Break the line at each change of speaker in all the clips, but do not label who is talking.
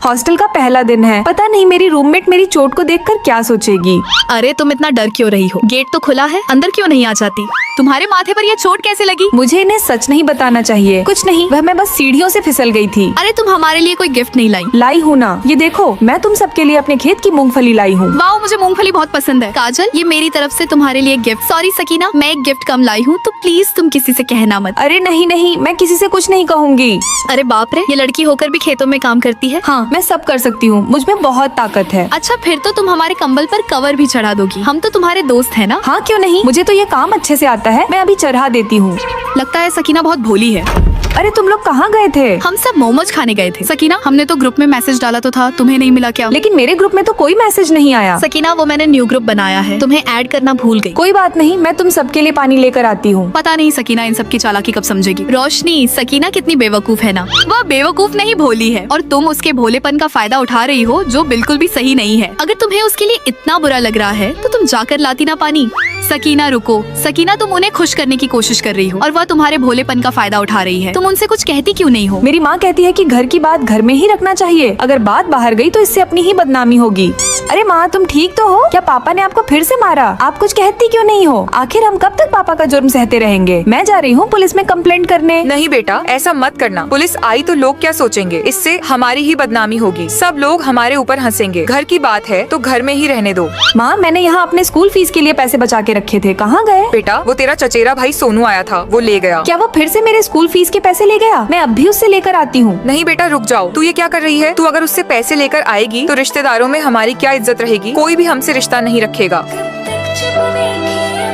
Hostel का पहला दिन है, पता नहीं मेरी रूममेट मेरी चोट को देखकर क्या सोचेगी।
अरे तुम इतना डर क्यों रही हो? गेट तो खुला है, अंदर क्यों नहीं आ जाती? तुम्हारे माथे पर ये चोट कैसे लगी?
मुझे इन्हें सच नहीं बताना चाहिए। कुछ नहीं, वह मैं बस सीढ़ियों से फिसल गई थी।
अरे तुम हमारे लिए कोई गिफ्ट नहीं लाई?
लाई हूँ ना, ये देखो मैं तुम सबके लिए अपने खेत की मूंगफली लाई हूँ।
वाओ, मुझे मूंगफली बहुत पसंद है। काजल, ये मेरी तरफ से तुम्हारे लिए गिफ्ट। सॉरी सकीना, मैं एक गिफ्ट कम लाई हूँ, तो प्लीज तुम किसी से कहना मत।
अरे नहीं नहीं, मैं किसी से कुछ नहीं कहूँगी।
अरे बाप रे, ये लड़की होकर भी खेतों में काम करती है।
हाँ, मैं सब कर सकती हूँ, मुझ में बहुत ताकत है।
अच्छा, फिर तो तुम हमारे कंबल पर कवर भी चढ़ा दोगी। हम तो तुम्हारे दोस्त है ना।
हाँ क्यों नहीं, मुझे तो ये काम अच्छे से आता है, मैं अभी चढ़ा देती हूँ।
लगता है सकीना बहुत भोली है।
अरे तुम लोग कहाँ गए थे?
हम सब मोमोज खाने गए थे। सकीना, हमने तो ग्रुप में मैसेज डाला तो था, तुम्हें नहीं मिला क्या?
लेकिन मेरे ग्रुप में तो कोई मैसेज नहीं आया।
सकीना, वो मैंने न्यू ग्रुप बनाया है, तुम्हें ऐड करना भूल गई।
कोई बात नहीं, मैं तुम सबके लिए पानी लेकर आती हूँ।
पता नहीं सकीना इन सब की चालाकी कब समझेगी। रोशनी, सकीना कितनी बेवकूफ है ना। वह बेवकूफ नहीं भोली है, और तुम उसके भोलेपन का फायदा उठा रही हो, जो बिल्कुल भी सही नहीं है। अगर तुम्हें उसके लिए इतना बुरा लग रहा है तो तुम जाकर लाती ना पानी। सकीना रुको। सकीना, तुम उन्हें खुश करने की कोशिश कर रही हो और वह तुम्हारे भोलेपन का फायदा उठा रही है। तुम उनसे कुछ कहती क्यों नहीं हो?
मेरी माँ कहती है कि घर की बात घर में ही रखना चाहिए, अगर बात बाहर गई तो इससे अपनी ही बदनामी होगी। अरे माँ, तुम ठीक तो हो? क्या पापा ने आपको फिर से मारा? आप कुछ कहती क्यों नहीं हो? आखिर हम कब तक पापा का जुर्म सहते रहेंगे? मैं जा रही हूँ पुलिस में कंप्लेंट करने।
नहीं बेटा, ऐसा मत करना। पुलिस आई तो लोग क्या सोचेंगे? इससे हमारी ही बदनामी होगी, सब लोग हमारे ऊपर हंसेंगे। घर की बात है तो घर में ही रहने दो।
माँ, मैंने यहाँ अपने स्कूल फीस के लिए पैसे बचा के रखे थे, कहाँ गए?
बेटा, वो तेरा चचेरा भाई सोनू आया था, वो ले गया।
क्या वो फिर से मेरे स्कूल फीस के पैसे ले गया? मैं अब भी उससे लेकर आती हूँ।
नहीं बेटा, रुक जाओ। तू ये क्या कर रही है? तू अगर उससे पैसे लेकर आएगी तो रिश्तेदारों में हमारी क्या इज्जत रहेगी? कोई भी हमसे रिश्ता नहीं रखेगा।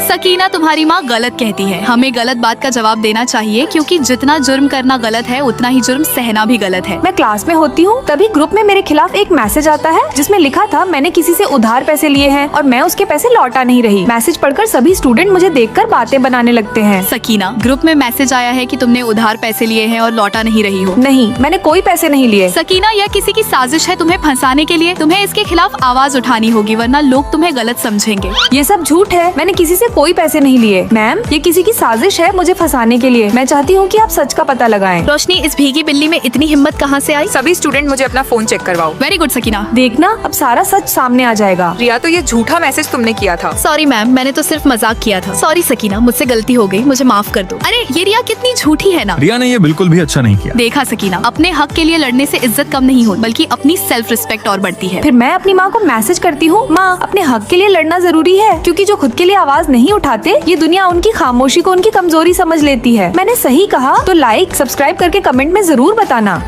सकीना, तुम्हारी माँ गलत कहती है। हमें गलत बात का जवाब देना चाहिए, क्योंकि जितना जुर्म करना गलत है उतना ही जुर्म सहना भी गलत है।
मैं क्लास में होती हूँ, तभी ग्रुप में मेरे खिलाफ एक मैसेज आता है जिसमें लिखा था मैंने किसी से उधार पैसे लिए हैं और मैं उसके पैसे लौटा नहीं रही। मैसेज पढ़कर सभी स्टूडेंट मुझे देखकर बातें बनाने लगते हैं।
सकीना, ग्रुप में मैसेज आया है कि तुमने उधार पैसे लिए हैं और लौटा नहीं रही हो।
नहीं, मैंने कोई पैसे नहीं लिए।
सकीना, यह किसी की साजिश है तुम्हें फंसाने के लिए। तुम्हें इसके खिलाफ आवाज उठानी होगी, वरना लोग तुम्हें गलत समझेंगे।
ये सब झूठ है, मैंने किसी से कोई पैसे नहीं लिए। मैम, ये किसी की साजिश है मुझे फंसाने के लिए। मैं चाहती हूँ कि आप सच का पता लगाएं।
रोशनी, इस भीगी बिल्ली में इतनी हिम्मत कहाँ से आई?
सभी स्टूडेंट मुझे अपना फोन चेक करवाओ।
Very good Sakina.
देखना, अब सारा सच सामने आ जाएगा।
रिया, तो ये झूठा मैसेज तुमने किया था।
सॉरी मैम, मैंने तो सिर्फ मजाक किया था। सॉरी सकीना, मुझसे गलती हो गई, मुझे माफ कर दो। अरे ये रिया कितनी झूठी है ना।
रिया ने ये बिल्कुल भी अच्छा नहीं किया।
देखा सकीना, अपने हक के लिए लड़ने से इज्जत कम नहीं होती, बल्कि अपनी सेल्फ रिस्पेक्ट और बढ़ती है।
फिर मैं अपनी माँ को मैसेज करती हूँ, माँ अपने हक के लिए लड़ना जरूरी है, क्योंकि जो खुद के लिए आवाज नहीं उठाते, ये दुनिया उनकी खामोशी को उनकी कमजोरी समझ लेती है। मैंने सही कहा तो लाइक सब्सक्राइब करके कमेंट में जरूर बताना।